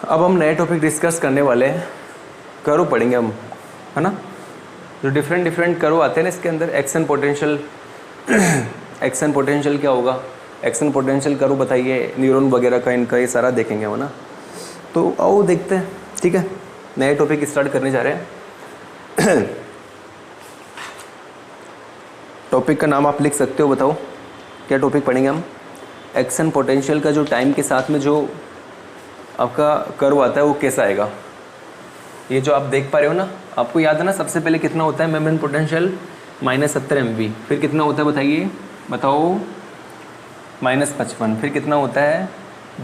अब हम नए टॉपिक डिस्कस करने वाले हैं, कर्व पढ़ेंगे हम, है ना। जो डिफरेंट कर्व आते हैं ना इसके अंदर, एक्शन पोटेंशियल एक्शन पोटेंशियल क्या होगा, एक्शन पोटेंशियल कर्व बताइए, न्यूरॉन वगैरह का, इनका ये सारा देखेंगे हम, है ना। तो आओ देखते हैं, ठीक है। नए टॉपिक स्टार्ट करने जा रहे हैं। टॉपिक का नाम आप लिख सकते हो, बताओ क्या टॉपिक पढ़ेंगे हम। एक्शन पोटेंशियल का जो टाइम के साथ में जो आपका कर्व आता है वो कैसा आएगा। ये जो आप देख पा रहे हो ना, आपको याद है ना, सबसे पहले कितना होता है मेम्ब्रेन पोटेंशियल -70 MV, फिर कितना होता है बताइए, बताओ -55, फिर कितना होता है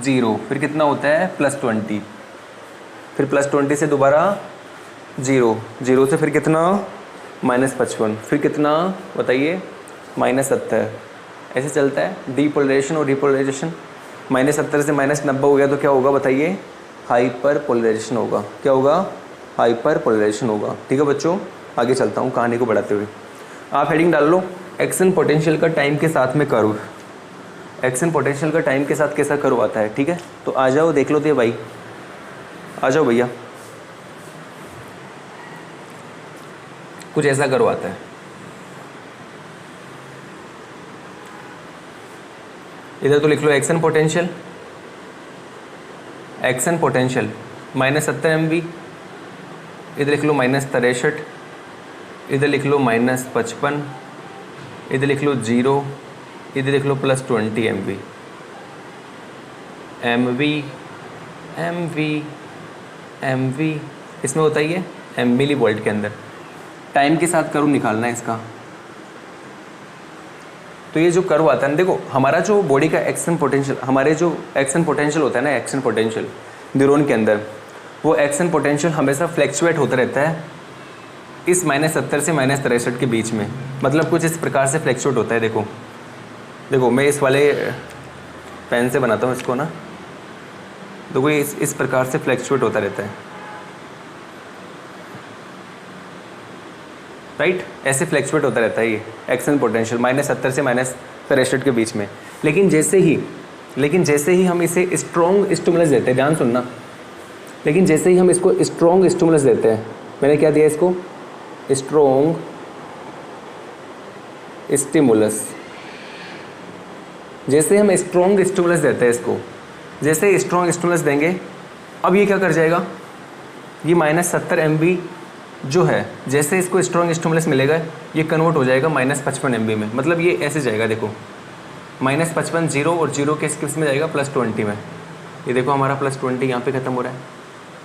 0, फिर कितना होता है +20, फिर +20 से दोबारा 0, 0 से फिर कितना -55, फिर कितना बताइए -70। ऐसे चलता है डीपोलराइजेशन और रिपोलराइजेशन। -70 से -90 हो गया तो क्या होगा बताइए, हाइपर पोलराइजेशन होगा। क्या होगा, हाइपर पोलराइजेशन होगा। ठीक है बच्चों, आगे चलता हूँ कहानी को बढ़ाते हुए। आप हेडिंग डाल लो, एक्शन पोटेंशियल का टाइम के साथ में कर्व। एक्शन पोटेंशियल का टाइम के साथ कैसा कर्व आता है, ठीक है। तो आ जाओ देख लो, तो भाई आ जाओ भैया, कुछ ऐसा कर्व आता है। इधर तो लिख लो action potential, action potential -70 MV, इधर लिख लो -63, इधर लिख लो -55, इधर लिख लो 0, इधर लिख लो +20 MV। MV इसमें होता ही है मिली वोल्ट के अंदर। टाइम के साथ कर्व निकालना है इसका। तो ये जो कर्व आता है ना, देखो हमारा जो बॉडी का एक्शन पोटेंशियल, हमारे जो एक्शन पोटेंशियल होता है ना, एक्शन पोटेंशियल न्यूरॉन के अंदर, वो एक्शन पोटेंशियल हमेशा फ्लैक्चुएट होता रहता है इस -70 से -63 के बीच में। मतलब कुछ इस प्रकार से फ्लैक्चुएट होता है। देखो देखो मैं इस वाले पेन से बनाता हूँ इसको ना, देखो ये इस प्रकार से फ्लैक्चुएट होता रहता है, राइट। ऐसे फ्लैक्चुएट होता रहता है ये एक्शन पोटेंशियल -70 से -63 के बीच में। लेकिन जैसे ही हम इसे स्ट्रॉन्ग स्टिमुलस देते हैं, ध्यान सुनना, लेकिन जैसे ही हम इसको स्ट्रॉन्ग स्टिमुलस देते हैं, मैंने क्या दिया इसको, स्ट्रॉन्ग स्टिमुलस। जैसे हम स्ट्रॉन्ग स्टिमुलस देते हैं इसको, जैसे स्ट्रॉन्ग स्टिमुलस देंगे, अब ये क्या कर जाएगा, ये -70 MV जो है, जैसे इसको स्ट्रॉन्ग स्टिमुलस मिलेगा ये कन्वर्ट हो जाएगा -55 MV में। मतलब ये ऐसे जाएगा, देखो -55 0 और 0 के किस में जाएगा, +20 में। ये देखो हमारा +20 यहाँ पे ख़त्म हो रहा है,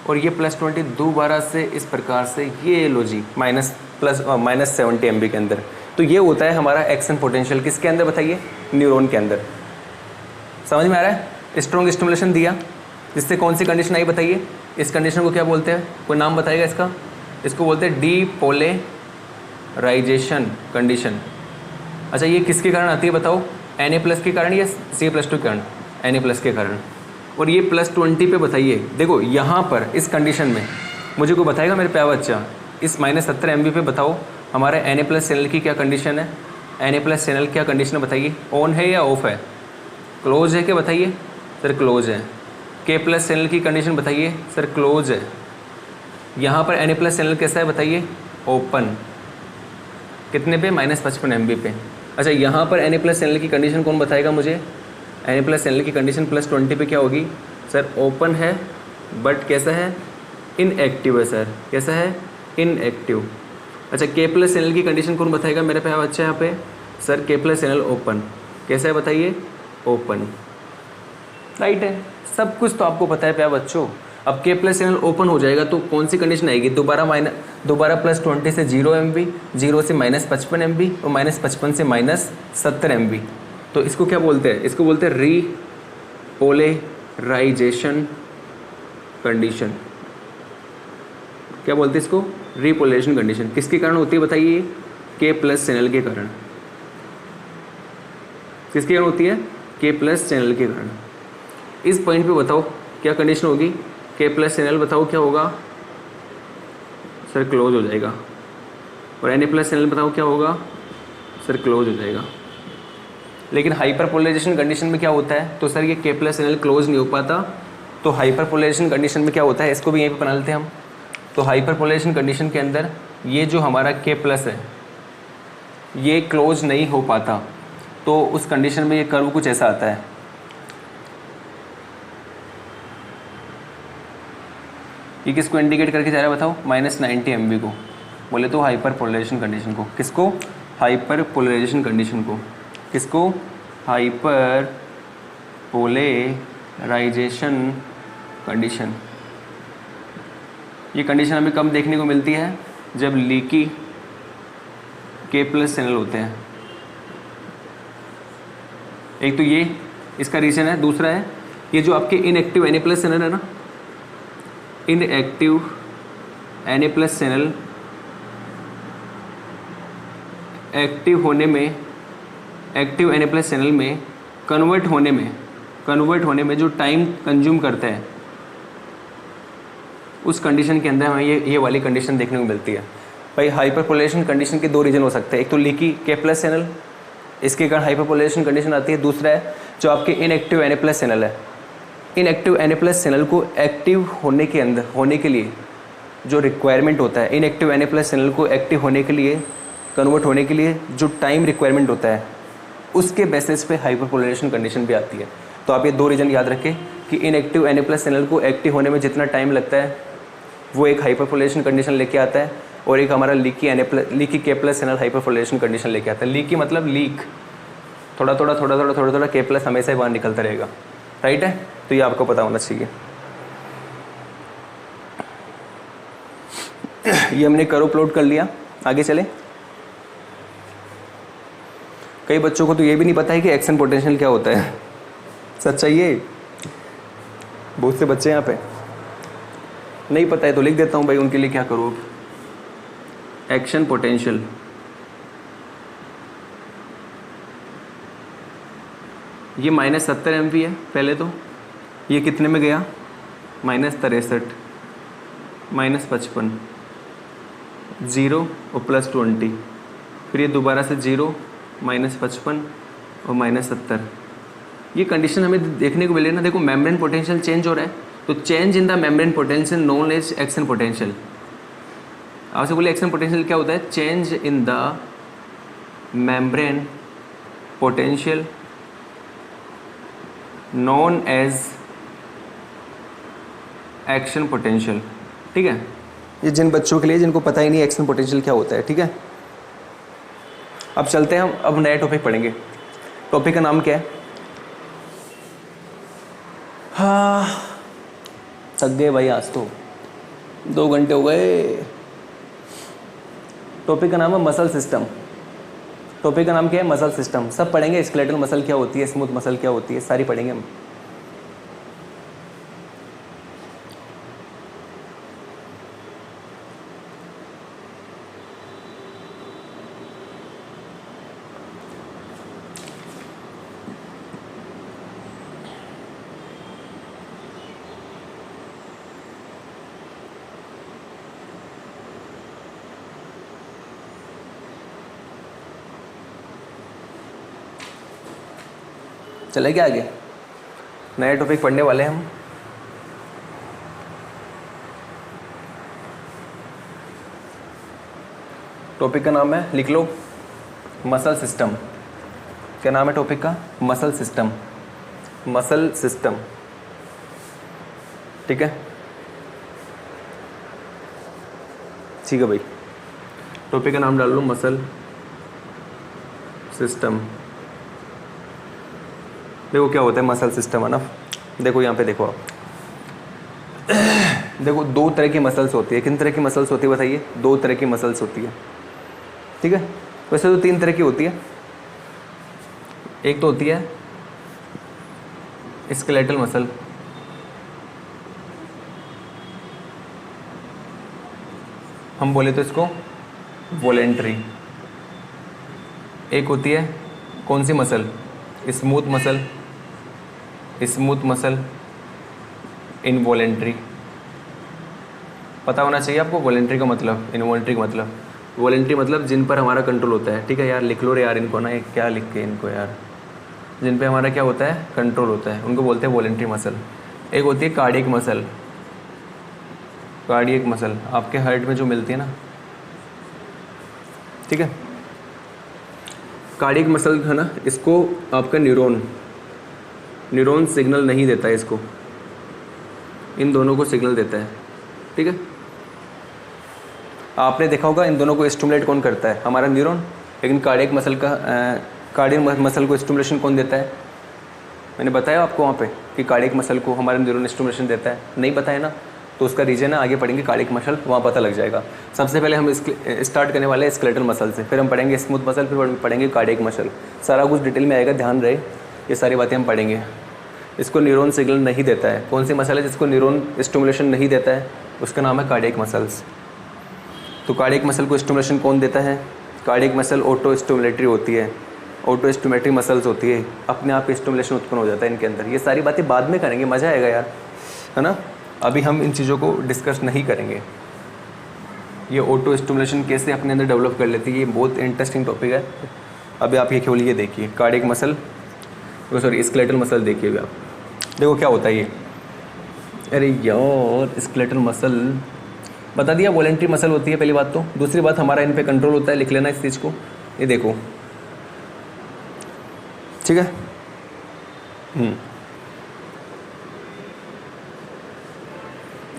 और ये +20 दोबारा से इस प्रकार से, ये लो जी -70 MV के अंदर। तो ये होता है हमारा एक्शन पोटेंशियल किसके अंदर बताइए, न्यूरॉन के अंदर। समझ में आ रहा है। स्ट्रॉन्ग स्टिमुलेशन दिया, जिससे कौन सी कंडीशन आई बताइए, इस कंडीशन को क्या बोलते हैं, कोई नाम बताएगा इसका। इसको बोलते हैं डीपोलराइजेशन कंडीशन। अच्छा ये किसके कारण आती है बताओ, Na+ के कारण या Ca+2 के कारण, Na+ के कारण। और ये +20 पे बताइए, देखो यहाँ पर इस कंडीशन में मुझे कोई बताएगा मेरे प्यारा बच्चा, इस -70 MV पे बताओ हमारे Na+ चैनल की क्या कंडीशन है। Na+ चैनल क्या कंडीशन है बताइए, ऑन है या ऑफ है, क्लोज है क्या बताइए, सर क्लोज है। K+ चैनल की कंडीशन बताइए, सर क्लोज है। यहाँ पर Na+ चैनल कैसा है बताइए, ओपन। कितने पे, -55 MV पे। अच्छा यहाँ पर Na+ चैनल की कंडीशन कौन बताएगा मुझे, Na+ चैनल की कंडीशन +20 पे क्या होगी, सर ओपन है, बट कैसा है, इनएक्टिव है सर। कैसा है, इनएक्टिव। अच्छा K+ चैनल की कंडीशन कौन बताएगा मेरे प्यारा बच्चा यहाँ पे, सर K+ चैनल ओपन। कैसा है बताइए, ओपन, राइट है। सब कुछ तो आपको पता है प्यारा बच्चों। अब K+ चैनल ओपन हो जाएगा तो कौन सी कंडीशन आएगी, दोबारा +20 से 0 MV, 0 से -55 MV और -55 से -70 MV। तो इसको क्या बोलते हैं, इसको बोलते हैं रीपोलराइजेशन कंडीशन। क्या बोलते हैं इसको, रीपोलराइजेशन कंडीशन। किसके कारण होती है बताइए, K+ चैनल के कारण। किसके कारण होती है, K+ चैनल के कारण। इस पॉइंट पे बताओ क्या कंडीशन होगी, K+ चैनल बताओ क्या होगा, सर क्लोज हो जाएगा। और Na+ चैनल बताओ क्या होगा, सर क्लोज हो जाएगा। लेकिन हाइपर पोलराइजेशन कंडीशन में क्या होता है, तो सर ये K+ चैनल क्लोज नहीं हो पाता, तो हाइपरपोलराइजेशन कंडीशन में क्या होता है, इसको भी यहीं पे बना लेते हैं हम। तो हाइपरपोलराइजेशन कंडीशन के अंदर ये जो हमारा K प्लस है ये क्लोज नहीं हो पाता, तो उस कंडीशन में ये कर्व कुछ ऐसा आता है। ये किसको इंडिकेट करके जा रहा है बताओ, -90 MV को। बोले तो हाइपरपोलराइजेशन कंडीशन को। किसको? हाइपरपोलराइजेशन कंडीशन को। किसको? Hyperpolarisation condition. ये कंडीशन हमें कब देखने को मिलती है, जब लीकी K प्लस चैनल होते हैं। एक तो ये इसका रीजन है, दूसरा है ये जो आपके इनएक्टिव Na प्लस चैनल है ना, inactive Na plus channel active होने में, एक्टिव Na प्लस चैनल में कन्वर्ट होने में जो टाइम कंज्यूम करता है, उस कंडीशन के अंदर हमें ये वाली कंडीशन देखने को मिलती है। भाई हाइपरपोलराइजेशन कंडीशन के दो रीजन हो सकते हैं, एक तो लीकी K प्लस चैनल, इसके कारण हाइपरपोलराइजेशन कंडीशन आती है। दूसरा है जो आपके इनएक्टिव Na प्लस चैनल है। इनएक्टिव Na प्लस चैनल को एक्टिव होने के लिए जो रिक्वायरमेंट होता है, इनएक्टिव Na प्लस चैनल को एक्टिव होने के लिए, कन्वर्ट होने के लिए जो टाइम रिक्वायरमेंट होता है, उसके बेसिस पे हाइपरपोलराइजेशन कंडीशन भी आती है। तो आप ये दो रीजन याद रखें कि इनएक्टिव Na प्लस चैनल को एक्टिव होने में जितना टाइम लगता है वो एक हाइपरपोलराइजेशन कंडीशन लेके आता है, और एक हमारा leaky K plus channel hyperpolarization condition लेके आता है। लीकी मतलब लीक, थोड़ा थोड़ा K प्लस हमेशा ही बाहर निकलता रहेगा, राइट है। तो ये आपको पता होना चाहिए। ये हमने कर्व प्लॉट कर लिया, आगे चले। कई बच्चों को तो ये भी नहीं पता है कि एक्शन पोटेंशियल क्या होता है। सच्चाई है, बहुत से बच्चे यहाँ पे नहीं पता है, तो लिख देता हूँ भाई उनके लिए क्या करूँ। एक्शन पोटेंशियल ये -70 MV है पहले तो। ये कितने में गया, -63, -55, 0 और +20, फिर ये दोबारा से 0, -55 और -70। ये कंडीशन हमें देखने को मिले ना। देखो मेम्ब्रेन पोटेंशियल चेंज हो रहा है, तो change in the membrane potential known as action potential. आपसे बोले एक्शन पोटेंशियल क्या होता है, change in the membrane potential known as action potential. ठीक है, ये जिन बच्चों के लिए जिनको पता ही नहीं एक्शन पोटेंशियल क्या होता है। ठीक है, अब चलते हैं हम, अब नया टॉपिक पढ़ेंगे। टॉपिक का नाम क्या है? हाँ थक गए भाई, आज तो 2 घंटे हो गए। टॉपिक का नाम है मसल सिस्टम। टॉपिक का नाम क्या है? Muscle system. सब पढ़ेंगे, स्केलेटल मसल क्या होती है, स्मूथ मसल क्या होती है, सारी पढ़ेंगे हम। चले क्या आगे, नया टॉपिक पढ़ने वाले हैं हम। टॉपिक का नाम है, लिख लो, मसल सिस्टम। क्या नाम है टॉपिक का? Muscle system. मसल सिस्टम, ठीक है, ठीक है भाई। टॉपिक का नाम डाल लो मसल सिस्टम। देखो क्या होता है मसल सिस्टम, है ना। देखो यहाँ पे देखो आप, देखो 2 तरह की मसल्स होती है। किन तरह की मसल्स होती है बताइए? 2 तरह की मसल्स होती है, ठीक है। वैसे तो 3 तरह की होती है। एक तो होती है स्केलेटल मसल, हम बोले तो इसको वॉलेंट्री। एक होती है कौन सी muscle? Smooth muscle. Smooth muscle involuntary. पता होना चाहिए आपको वॉलेंट्री का मतलब, इनवॉलेंट्री का मतलब। वॉलेंट्री मतलब जिन पर हमारा कंट्रोल होता है, ठीक है यार, लिख लो रे यार इनको ना, क्या लिख के इनको यार, जिन पे हमारा क्या होता है, कंट्रोल होता है, उनको बोलते हैं वॉलेंट्री मसल। एक होती है कार्डियक मसल। कार्डियक मसल आपके हार्ट में जो मिलती है ना, ठीक है। कार्डियक मसल है ना, इसको आपका न्यूरॉन सिग्नल नहीं देता है, इसको इन दोनों को सिग्नल देता है, ठीक है। आपने देखा होगा इन दोनों को स्टिमुलेट कौन करता है, हमारा न्यूरॉन। लेकिन कार्डियक मसल को स्टिमुलेशन कौन देता है? मैंने बताया आपको वहाँ पे कि कार्डियक मसल को हमारा न्यूरॉन स्टिमुलेशन देता है, नहीं बताया ना? तो उसका रीजन है, आगे पढ़ेंगे कार्डियक मसल, वहाँ पता लग जाएगा। सबसे पहले हम स्टार्ट करने वाले हैं स्केलेटल मसल से, फिर हम पढ़ेंगे स्मूथ मसल, फिर पढ़ेंगे कार्डियक मसल। सारा कुछ डिटेल में आएगा, ध्यान रहे, ये सारी बातें हम पढ़ेंगे। इसको न्यूरॉन सिग्नल नहीं देता है, कौन सी मसल है जिसको न्यूरॉन स्टिमुलेशन नहीं देता है? उसका नाम है कार्डियक मसल्स। तो कार्डियक मसल को स्टिमुलेशन कौन देता है? कार्डियक मसल ऑटो स्टिमुलेटरी होती है, ऑटो स्टिमुलेटरी मसल्स होती है, अपने आप स्टिमुलेशन उत्पन्न हो जाता है इनके अंदर। ये सारी बातें बाद में करेंगे, मज़ा आएगा यार, है ना। अभी हम इन चीज़ों को डिस्कस नहीं करेंगे। ये ऑटो स्टिमुलेशन कैसे अपने अंदर डेवलप कर लेती है, ये बहुत इंटरेस्टिंग टॉपिक है। अभी आप ये केवल ये देखिए, cardiac muscle, sorry skeletal muscle देखिए। अभी आप देखो क्या होता है ये। अरे यार, स्केलेटल मसल बता दिया, वॉलेंट्री मसल होती है पहली बात तो। दूसरी बात, हमारा इन पे कंट्रोल होता है, लिख लेना इस चीज़ को। ये देखो, ठीक है।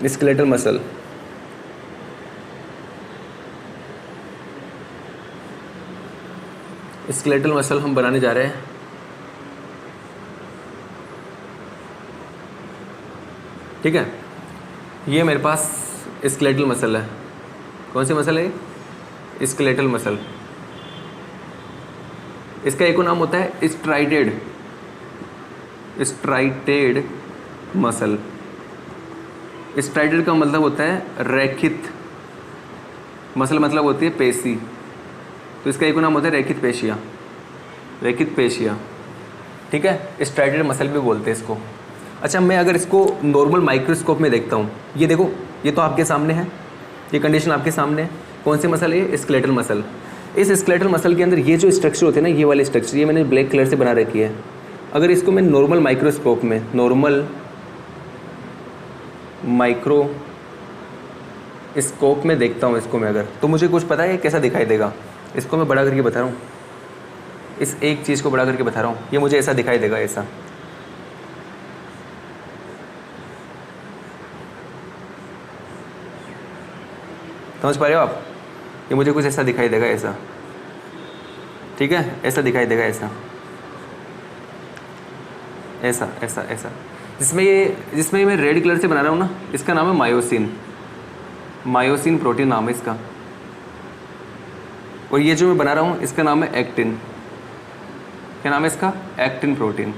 स्केलेटल मसल, स्केलेटल मसल हम बनाने जा रहे हैं। ठीक है, ये मेरे पास स्केलेटल मसल है। कौन सी मसल है? Skeletal muscle. इसका एक नाम होता है स्ट्राइटेड मसल। स्ट्राइटेड का मतलब होता है रेखित, मसल मतलब होती है पेशी, तो इसका एक नाम होता है रेखित पेशियाँ, ठीक है। स्ट्राइटेड मसल भी बोलते हैं इसको। अच्छा, मैं अगर इसको नॉर्मल माइक्रोस्कोप में देखता हूँ, ये देखो, ये तो आपके सामने है, ये कंडीशन आपके सामने है। कौन सी मसल है? Skeletal muscle. इस स्केलेटल मसल के अंदर ये जो स्ट्रक्चर होते हैं ना, ये वाले स्ट्रक्चर, ये मैंने ब्लैक कलर से बना रखी है। अगर इसको मैं नॉर्मल माइक्रोस्कोप में, नॉर्मल माइक्रोस्कोप में देखता हूँ इसको मैं अगर, तो मुझे कुछ पता है कैसा दिखाई देगा। इसको मैं बड़ा करके बता रहा हूँ, इस एक चीज़ को बड़ा करके बता रहा हूँ, ये मुझे ऐसा दिखाई देगा, ऐसा। समझ पा रहे हो आप? ये मुझे कुछ ऐसा दिखाई देगा, ऐसा, ठीक है, ऐसा दिखाई देगा, ऐसा ऐसा ऐसा ऐसा। जिसमें मैं रेड कलर से बना रहा हूँ ना, इसका नाम है मायोसिन प्रोटीन नाम है इसका। और ये जो मैं बना रहा हूँ, इसका नाम है एक्टिन। क्या नाम है इसका? Actin protein.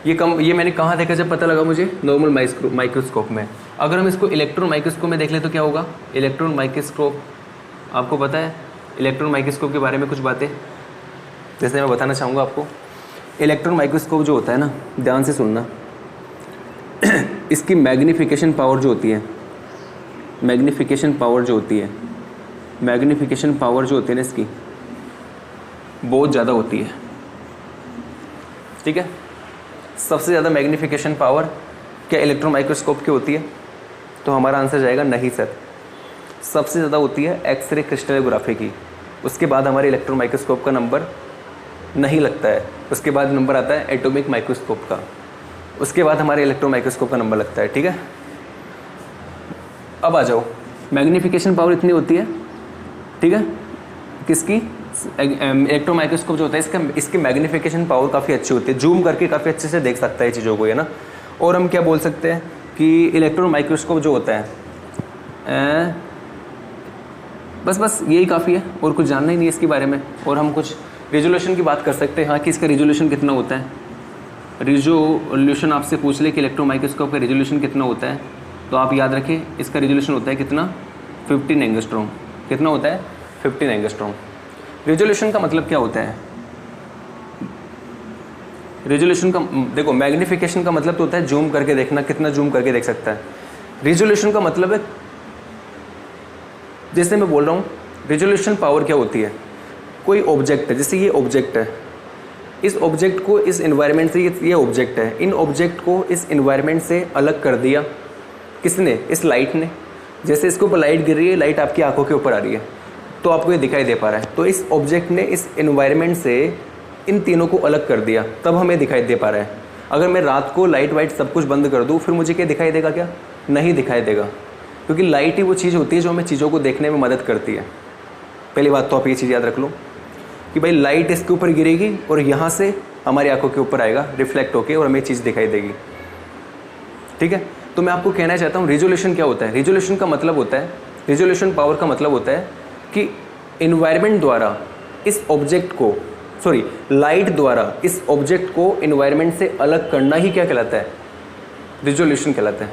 ये मैंने कहाँ देखा जब पता लगा मुझे? नॉर्मल माइक्रोस्कोप में। अगर हम इसको इलेक्ट्रॉन माइक्रोस्कोप में देख ले तो क्या होगा? इलेक्ट्रॉन माइक्रोस्कोप, आपको पता है इलेक्ट्रॉन माइक्रोस्कोप के बारे में कुछ बातें, जैसे मैं बताना चाहूँगा आपको। इलेक्ट्रॉन माइक्रोस्कोप जो होता है ना, ध्यान से सुनना, इसकी मैग्नीफिकेशन पावर जो होती है, मैग्नीफिकेशन पावर जो होती है ना इसकी, बहुत ज़्यादा होती है, ठीक है। सबसे ज़्यादा मैग्नीफिकेशन पावर क्या इलेक्ट्रॉन माइक्रोस्कोप की होती है? तो हमारा आंसर जाएगा नहीं सर। सबसे ज़्यादा होती है एक्सरे क्रिस्टलोग्राफी की। उसके बाद हमारे इलेक्ट्रॉन माइक्रोस्कोप का नंबर नहीं लगता है। उसके बाद नंबर आता है एटॉमिक माइक्रोस्कोप का। उसके बाद हमारे इलेक्ट्रॉन माइक्रोस्कोप का नंबर लगता है, ठीक है। अब आ जाओ, मैग्नीफिकेशन पावर इतनी होती है, ठीक है, किसकी? इलेक्ट्रॉन माइक्रोस्कोप जो होता है इसकी मैग्नीफिकेशन पावर काफ़ी अच्छी होती है, जूम करके काफ़ी अच्छे से देख सकता है चीज़ों को, है ना। और हम क्या बोल सकते हैं कि इलेक्ट्रॉन माइक्रोस्कोप जो होता है, बस यही काफ़ी है, और कुछ जानना ही नहीं है इसके बारे में। और हम कुछ रेजोल्यूशन की बात कर सकते हैं, हाँ, कि इसका रेजोल्यूशन कितना होता है। रेजोल्यूशन आपसे पूछ ले कि इलेक्ट्रॉन माइक्रोस्कोप का रेजोल्यूशन कितना होता है, तो आप याद रखें इसका रेजोल्यूशन होता है कितना? 15 एंगस्ट्रॉम। कितना होता है? 15 एंगस्ट्रॉम। रेजोल्यूशन का मतलब क्या होता है? रेजोल्यूशन का देखो, मैग्नीफिकेशन का मतलब तो होता है जूम करके देखना, कितना जूम करके देख सकता है। रेजोल्यूशन का मतलब है, जैसे मैं बोल रहा हूँ, रेजोल्यूशन पावर क्या होती है? कोई ऑब्जेक्ट है, जैसे ये ऑब्जेक्ट है, इस ऑब्जेक्ट को इस एनवायरनमेंट से, ये ऑब्जेक्ट है, इन ऑब्जेक्ट को इस एनवायरनमेंट से अलग कर दिया किसने? इस लाइट ने। जैसे इसके ऊपर लाइट गिर रही है, लाइट आपकी आंखों के ऊपर आ रही है तो आपको ये दिखाई दे पा रहा है। तो इस ऑब्जेक्ट ने इस एनवायरनमेंट से इन तीनों को अलग कर दिया, तब हमें दिखाई दे पा रहा है। अगर मैं रात को लाइट वाइट सब कुछ बंद कर दूँ फिर मुझे क्या दिखाई देगा? क्या नहीं दिखाई देगा, क्योंकि लाइट ही वो चीज़ होती है जो हमें चीज़ों को देखने में मदद करती है। पहली बात तो आप ये चीज़ याद रख लो कि भाई लाइट इसके ऊपर गिरेगी और यहाँ से हमारी आंखों के ऊपर आएगा रिफ्लेक्ट होके और हमें चीज़ दिखाई देगी। ठीक है, तो मैं आपको कहना चाहता हूँ रेजोल्यूशन क्या होता है। रेजोल्यूशन का मतलब होता है, रेजोल्यूशन पावर का मतलब होता है कि एनवायरनमेंट द्वारा इस ऑब्जेक्ट को, सॉरी लाइट द्वारा इस ऑब्जेक्ट को एनवायरनमेंट से अलग करना ही क्या कहलाता है? रेजोल्यूशन कहलाता है।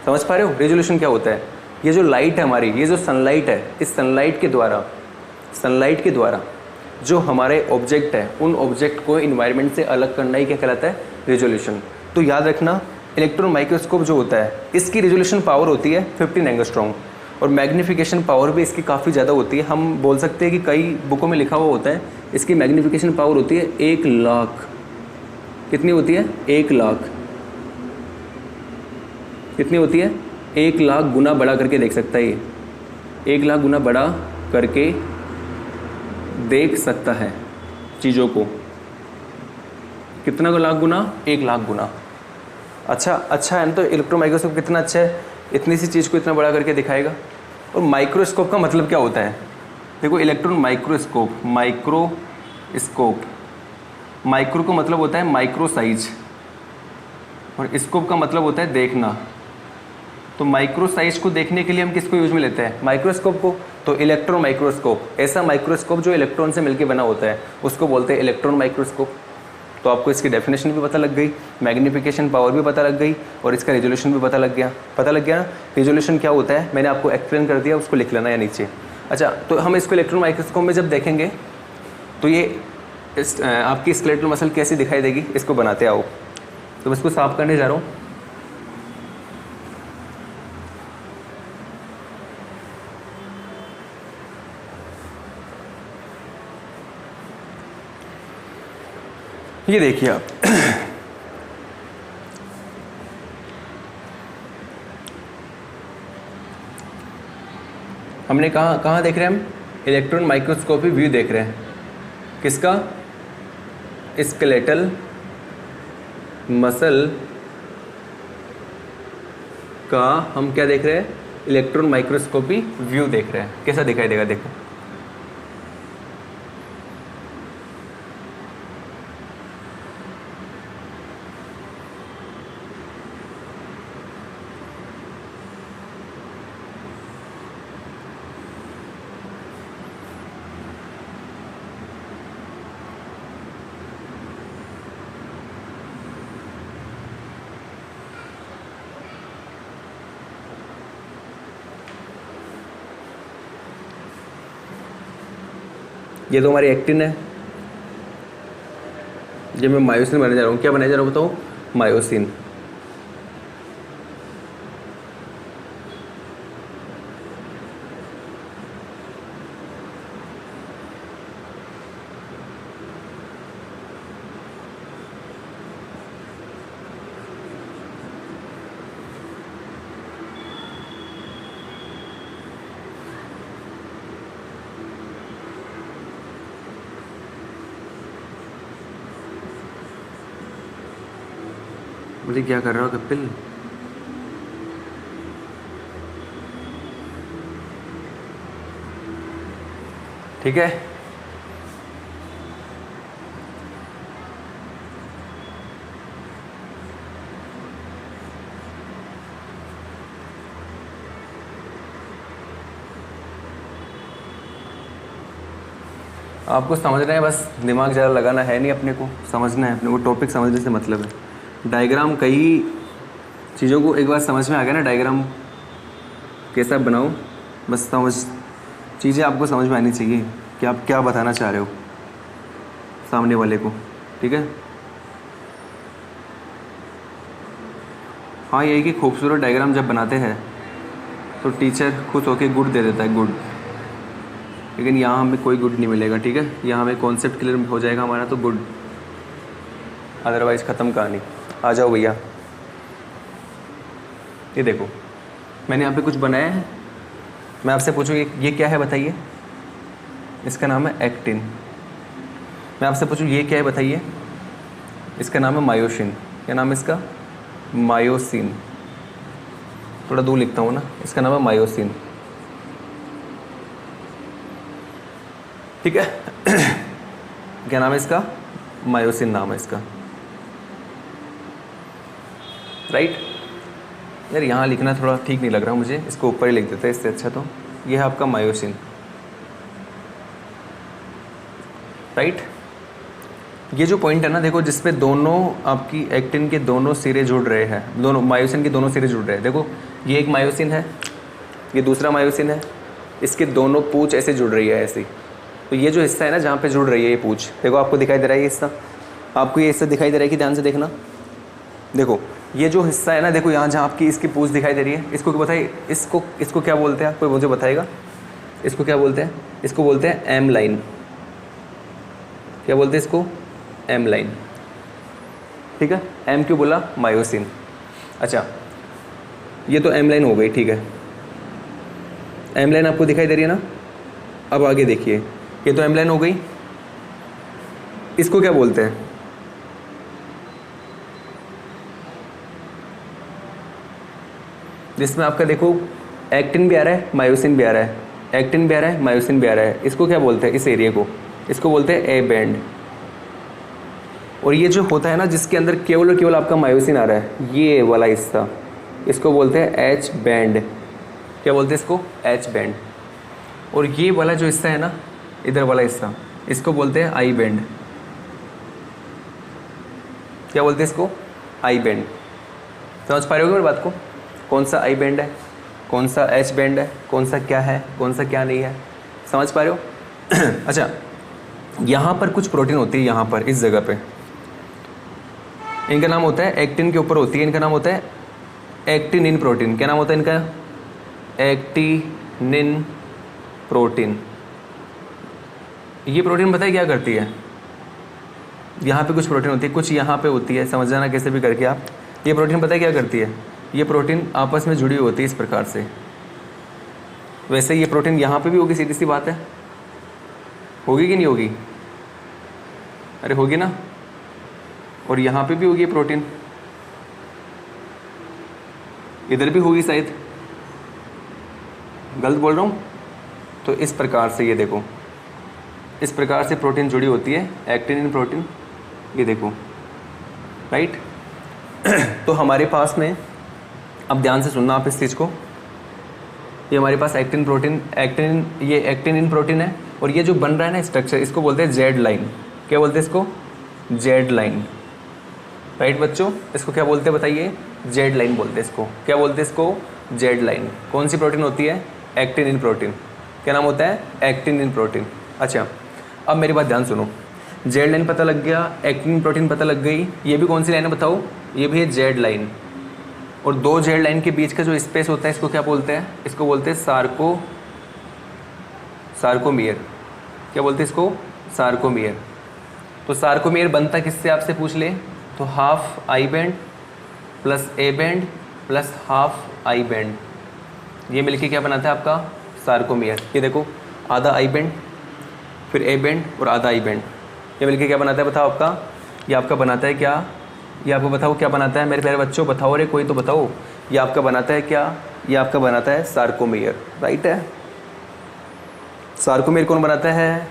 समझ पा रहे हो रेजोल्यूशन क्या होता है? ये जो लाइट है हमारी, ये जो सनलाइट है, इस सनलाइट के द्वारा जो हमारे ऑब्जेक्ट है उन ऑब्जेक्ट को एनवायरनमेंट से अलग करना ही क्या कहलाता है? रेजोल्यूशन। तो याद रखना इलेक्ट्रॉन माइक्रोस्कोप जो होता है इसकी रेजोल्यूशन पावर होती है 15 एंगस्ट्रॉम और मैग्नीफिकेशन पावर भी इसकी काफ़ी ज़्यादा होती है। हम बोल सकते हैं कि कई बुकों में लिखा हुआ होता है इसकी मैग्नीफिकेशन पावर होती है 1 लाख। कितनी होती है? 1 लाख। कितनी होती है? 1 लाख गुना बड़ा करके देख सकता है ये, 1 लाख गुना बड़ा करके देख सकता है चीज़ों को। कितना लाख गुना? 1 लाख गुना। अच्छा है ना। तो इलेक्ट्रॉन माइक्रोस्कोप कितना अच्छा है, इतनी सी चीज़ को इतना बड़ा करके दिखाएगा। और माइक्रोस्कोप का मतलब क्या होता है? देखो इलेक्ट्रॉन माइक्रोस्कोप, माइक्रो का मतलब होता है माइक्रो साइज और स्कोप का मतलब होता है देखना। तो माइक्रो साइज को देखने के लिए हम किसको यूज में लेते हैं? माइक्रोस्कोप को। तो इलेक्ट्रॉन माइक्रोस्कोप, ऐसा माइक्रोस्कोप जो इलेक्ट्रॉन से मिलकर बना होता है उसको बोलते हैं इलेक्ट्रॉन माइक्रोस्कोप। तो आपको इसकी डेफिनेशन भी पता लग गई, मैग्नीफिकेशन पावर भी पता लग गई और इसका रेजोल्यूशन भी पता लग गया ना। रेजोल्यूशन क्या होता है मैंने आपको एक्सप्लेन कर दिया, उसको लिख लेना या नीचे। अच्छा, तो हम इसको इलेक्ट्रॉन माइक्रोस्कोप में जब देखेंगे तो ये आपकी स्केलेटल मसल कैसी दिखाई देगी, इसको बनाते आओ। तो मैं इसको साफ करने जा रहा हूँ। ये देखिए आप हमने कहाँ देख रहे हैं? हम इलेक्ट्रॉन माइक्रोस्कोपी व्यू देख रहे हैं। किसका? स्केलेटल मसल का हम क्या देख रहे हैं? इलेक्ट्रॉन माइक्रोस्कोपी व्यू देख रहे हैं। कैसा दिखाई देगा देखो। ये तो हमारी एक्टिन है। ये मैं मायोसिन बनाने जा रहा हूँ। क्या बनाने जा रहा हूँ बताओ? मायोसिन। मुझे क्या कर रहा हो कपिल? ठीक है, आपको समझना है, बस दिमाग ज़्यादा लगाना है नहीं, अपने को समझना है, अपने को टॉपिक समझने से मतलब है। डायग्राम कई चीज़ों को एक बार समझ में आ गया ना, डायग्राम कैसा बनाऊँ, बस चीज़ें आपको समझ में आनी चाहिए कि आप क्या बताना चाह रहे हो सामने वाले को। ठीक है, हाँ यही कि खूबसूरत डायग्राम जब बनाते हैं तो टीचर खुश होके गुड दे देता है, गुड। लेकिन यहाँ हमें कोई गुड नहीं मिलेगा, ठीक है। यहाँ हमें कॉन्सेप्ट क्लियर हो जाएगा हमारा तो गुड, अदरवाइज़ ख़त्म कहानी। आ जाओ भैया, ये देखो मैंने यहाँ पे कुछ बनाया है। मैं आपसे पूछूँ ये क्या है बताइए। इसका नाम है एक्टिन। मैं आपसे पूछूँ ये क्या है बताइए। इसका नाम है मायोसिन। क्या नाम है इसका? मायोसिन। थोड़ा दूर लिखता हूँ ना, इसका नाम है मायोसिन, ठीक है। क्या नाम है इसका? मायोसिन नाम है इसका, राइट। यार यहाँ लिखना थोड़ा ठीक नहीं लग रहा मुझे, इसको ऊपर ही लिख देते हैं इससे अच्छा। तो ये है आपका मायोसिन, राइट। ये जो पॉइंट है ना देखो, जिसपे दोनों आपकी एक्टिन के दोनों सिरे जुड़ रहे हैं, दोनों मायोसिन के दोनों सिरे जुड़ रहे हैं। देखो ये एक मायोसिन है, ये दूसरा मायोसिन है, इसके दोनों पूंछ ऐसे जुड़ रही है ऐसे। तो ये जो हिस्सा है ना जहाँ पे जुड़ रही है ये पूंछ, देखो आपको दिखाई दे रहा है ये हिस्सा, आपको ये हिस्सा दिखाई दे रहा है कि ध्यान से देखना। देखो ये जो हिस्सा है ना, देखो यहाँ जहाँ आपकी इसकी पूंछ दिखाई दे रही है, इसको क्या बताइए, इसको क्या बोलते हैं? कोई मुझे बताएगा इसको क्या बोलते हैं? इसको बोलते हैं एम लाइन। क्या बोलते हैं इसको? एम लाइन, ठीक है। एम क्यों बोला? मायोसिन। अच्छा ये तो एम लाइन हो गई, ठीक है। एम लाइन आपको दिखाई दे रही है ना। अब आगे देखिए, ये तो एम लाइन हो गई, इसको क्या बोलते हैं? जिसमें आपका देखो एक्टिन भी आ रहा है, मायोसिन भी आ रहा है, एक्टिन भी आ रहा है, मायोसिन भी आ रहा है। इसको क्या बोलते हैं? इस एरिया को इसको बोलते हैं ए बैंड। और ये जो होता है ना जिसके अंदर केवल और केवल आपका मायोसिन आ रहा है, ये वाला हिस्सा, इसको बोलते हैं एच बैंड। क्या बोलते हैं इसको? H band. और ये वाला जो हिस्सा है ना, इधर वाला हिस्सा, इसको बोलते हैं आई बैंड। क्या बोलते हैं इसको? I band. समझ पा रहे हो मेरी बात को? कौन सा आई बैंड है, कौन सा एच बैंड है, कौन सा क्या है, कौन सा क्या नहीं है, समझ पा रहे हो? अच्छा यहाँ पर कुछ प्रोटीन होती है, यहाँ पर इस जगह पे, इनका नाम होता है एक्टिन के ऊपर होती है, इनका नाम होता है एक्टिनिन प्रोटीन। क्या नाम होता है इनका? Actinin protein. ये प्रोटीन बताइए क्या करती है? यहाँ पे कुछ प्रोटीन होती है, कुछ यहाँ पे होती है, समझ जाना कैसे भी करके आप। ये प्रोटीन पता है क्या करती है? ये प्रोटीन आपस में जुड़ी होती है इस प्रकार से। वैसे ये प्रोटीन यहाँ पे भी होगी, सीधी सी बात है, होगी कि नहीं होगी? अरे होगी ना। और यहाँ पे भी होगी प्रोटीन, इधर भी होगी शायद, गलत बोल रहा हूँ? तो इस प्रकार से ये देखो, इस प्रकार से प्रोटीन जुड़ी होती है, एक्टिनिन प्रोटीन। ये देखो, राइट। तो हमारे पास में, अब ध्यान से सुनना आप इस चीज़ को, ये हमारे पास एक्टिन प्रोटीन, ये एक्टिनिन प्रोटीन है। और ये जो बन रहा है ना स्ट्रक्चर, इसको बोलते हैं जेड लाइन। क्या बोलते हैं इसको? जेड लाइन, राइट बच्चों। इसको क्या बोलते हैं बताइए? जेड लाइन बोलते हैं इसको। क्या बोलते हैं इसको? Z line. कौन सी प्रोटीन होती है? Actinin protein. क्या नाम होता है? Actinin protein. अच्छा अब मेरी बात ध्यान सुनो, जेड लाइन पता लग गया, एक्टिनिन प्रोटीन पता लग गई, ये भी कौन सी लाइन है बताओ? ये भी है जेड लाइन। और दो जेड लाइन के बीच का जो स्पेस होता है इसको क्या बोलते हैं? इसको बोलते हैं सार्कोमियर। क्या बोलते हैं इसको? सार्कोमियर। तो सार्कोमियर बनता किससे आपसे पूछ ले तो half I band plus A band plus half I band, ये मिलके क्या बनाता है आपका? सार्कोमियर। ये देखो, आधा आई बैंड, फिर ए बैंड और आधा आई बैंड, ये मिलके क्या बनाता है बताओ आपका? ये आपका बनाता है क्या? ये आपको बताओ क्या बनाता है मेरे प्यारे बच्चों? बताओ रे, कोई तो बताओ। ये आपका बनाता है क्या? ये आपका बनाता है सार्कोमियर, राइट है। सार्कोमियर कौन बनाता है?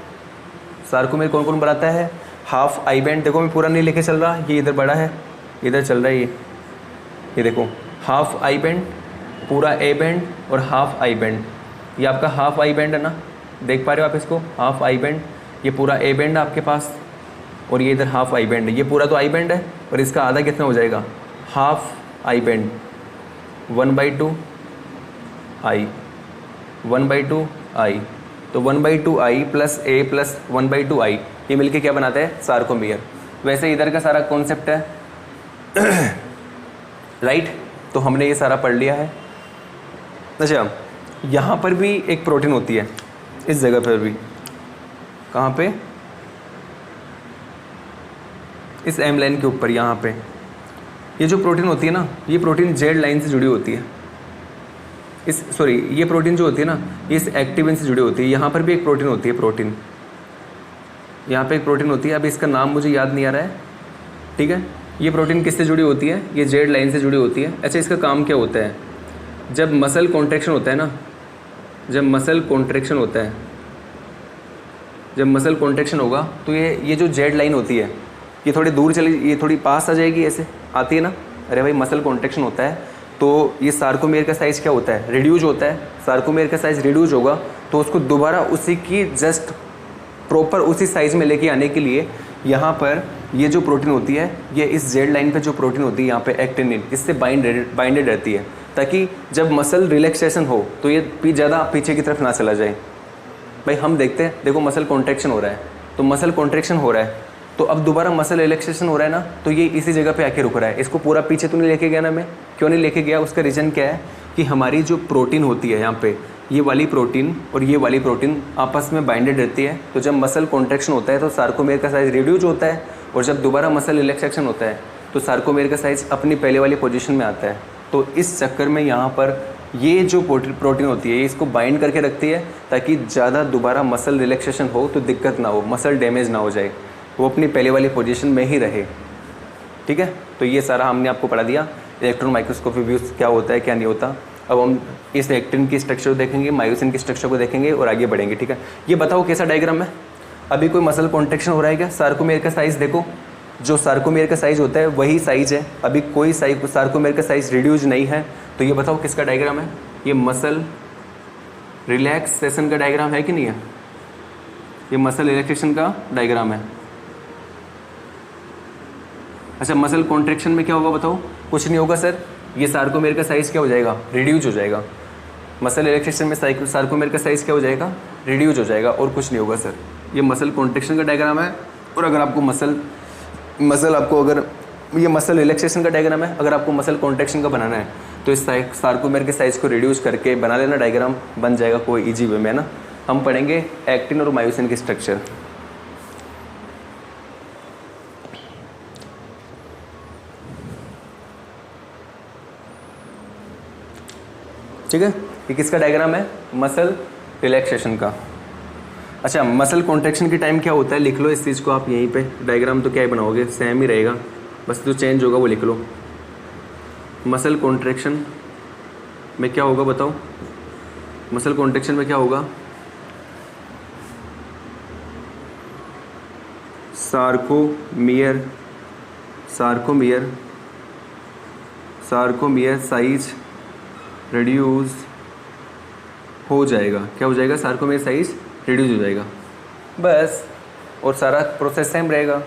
सार्कोमियर कौन कौन बनाता है? Half I band. देखो मैं पूरा नहीं लेके चल रहा, ये इधर बड़ा है, इधर चल रहा है ये देखो, हाफ आई बैंड, पूरा ए बैंड और हाफ आई बैंड। ये आपका हाफ आई बैंड है ना, देख पा रहे हो आप इसको? हाफ आई बैंड, ये पूरा ए बैंड है आपके पास, और ये इधर हाफ आई बैंड है। ये पूरा तो आई बैंड है, और इसका आधा कितना हो जाएगा? हाफ आई बैंड, 1/2 आई, 1/2 आई। तो 1/2 आई प्लस ए प्लस 1/2 आई, ये मिलके क्या बनाता है? सार्कोमियर। वैसे इधर का सारा कॉन्सेप्ट है राइट। तो हमने ये सारा पढ़ लिया है। अच्छा यहाँ पर भी एक प्रोटीन होती है, इस जगह पर भी, कहाँ पे, इस एम लाइन के ऊपर यहाँ पे। ये जो प्रोटीन होती है ना, ये प्रोटीन जेड लाइन से जुड़ी होती है। ये प्रोटीन जो होती है ना, ये इस एक्टिविन से जुड़ी होती है। यहाँ पर भी एक प्रोटीन होती है, प्रोटीन, यहाँ पे एक प्रोटीन होती है, अभी इसका नाम मुझे याद नहीं आ रहा है, ठीक है। ये प्रोटीन किससे जुड़ी होती है, ये जेड लाइन से जुड़ी होती है। अच्छा, इसका काम क्या होता है, जब मसल कॉन्ट्रैक्शन होता है ना, जब मसल कॉन्ट्रैक्शन होता है, जब मसल कॉन्ट्रैक्शन होगा तो ये जो जेड लाइन होती है, ये थोड़ी दूर चली, ये थोड़ी पास आ जाएगी, ऐसे आती है ना। अरे भाई, मसल कॉन्ट्रैक्शन होता है तो ये सार्कोमेयर का साइज़ क्या होता है, रिड्यूज होता है। सार्कोमेयर का साइज़ रिड्यूज होगा तो उसको दोबारा उसी की जस्ट प्रॉपर उसी साइज़ में लेके आने के लिए यहाँ पर ये जो प्रोटीन होती है, ये इस जेड लाइन पे जो प्रोटीन होती है यहाँ पे एक्टिनिन, इससे बाइंडेड रहती है, ताकि जब मसल रिलैक्सेशन हो तो ये ज़्यादा पीछे की तरफ ना चला जाए। भाई हम देखते हैं, देखो मसल कॉन्ट्रैक्शन हो रहा है, तो मसल कॉन्ट्रैक्शन हो रहा है तो अब दोबारा मसल रिलैक्सेशन हो रहा है ना, तो ये इसी जगह पे आके रुक रहा है। इसको पूरा पीछे तो नहीं लेके गया ना मैं, क्यों नहीं लेके गया, उसका रीज़न क्या है कि हमारी जो प्रोटीन होती है यहाँ पे, ये वाली प्रोटीन और ये वाली प्रोटीन आपस में बाइंडेड रहती है। तो जब मसल कॉन्ट्रैक्शन होता है तो सार्कोमेयर का साइज़ रिड्यूज होता है, और जब दोबारा मसल रिलैक्सेशन होता है तो सार्कोमेयर का साइज़ अपनी पहले वाली पोजीशन में आता है। तो इस चक्कर में यहाँ पर ये जो प्रोटीन होती है, ये इसको बाइंड करके रखती है ताकि ज़्यादा दोबारा मसल रिलैक्सेशन हो तो दिक्कत ना हो, मसल डैमेज ना हो जाए, वो अपनी पहले वाली पोजीशन में ही रहे, ठीक है। तो ये सारा हमने आपको पढ़ा दिया, इलेक्ट्रॉन माइक्रोस्कोपी व्यूज़ क्या होता है क्या नहीं होता। अब हम इस एक्टिन की स्ट्रक्चर देखेंगे, मायोसिन की स्ट्रक्चर को देखेंगे और आगे बढ़ेंगे, ठीक है। ये बताओ कैसा डायग्राम है, अभी कोई मसल कॉन्ट्रैक्शन हो रहा है क्या। सार्कोमेयर का साइज़ देखो, जो सार्कोमेयर का साइज़ होता है वही साइज़ है, अभी कोई सार्कोमेयर का साइज़ रिड्यूज नहीं है। तो ये बताओ किसका डायग्राम है, ये मसल रिलैक्सेशन का डायग्राम है कि नहीं है, ये मसल रिलैक्सेशन का डायग्राम है। अच्छा, मसल कॉन्ट्रैक्शन में क्या होगा बताओ, कुछ नहीं होगा सर, ये सार्कोमेयर का साइज़ क्या हो जाएगा, रिड्यूज हो जाएगा। मसल रिलैक्सेशन में सार्कोमेयर का साइज़ क्या हो जाएगा, रिड्यूज हो जाएगा, और कुछ नहीं होगा सर। ये मसल कॉन्ट्रैक्शन का डायग्राम है। और अगर आपको ये मसल रिलैक्सेशन का डायग्राम है, अगर आपको मसल कॉन्ट्रैक्शन का बनाना है तो इस सार्कोमेयर के साइज़ को रिड्यूस करके बना लेना, डायग्राम बन जाएगा कोई ईजी वे में ना। हम पढ़ेंगे एक्टिन और मायोसिन की स्ट्रक्चर, ठीक है। ये किसका डायग्राम है, मसल रिलैक्सेशन का। अच्छा, मसल कॉन्ट्रैक्शन के टाइम क्या होता है, लिख लो इस चीज़ को आप यहीं पे, डायग्राम तो क्या ही बनाओगे, सेम ही रहेगा, बस जो चेंज होगा वो लिख लो। मसल कॉन्ट्रैक्शन में क्या होगा बताओ, मसल कॉन्ट्रैक्शन में क्या होगा, सार्कोमियर साइज रिड्यूस हो जाएगा। क्या हो जाएगा, सार्कोमेयर साइज रिड्यूस हो जाएगा बस, और सारा प्रोसेस सेम रहेगा।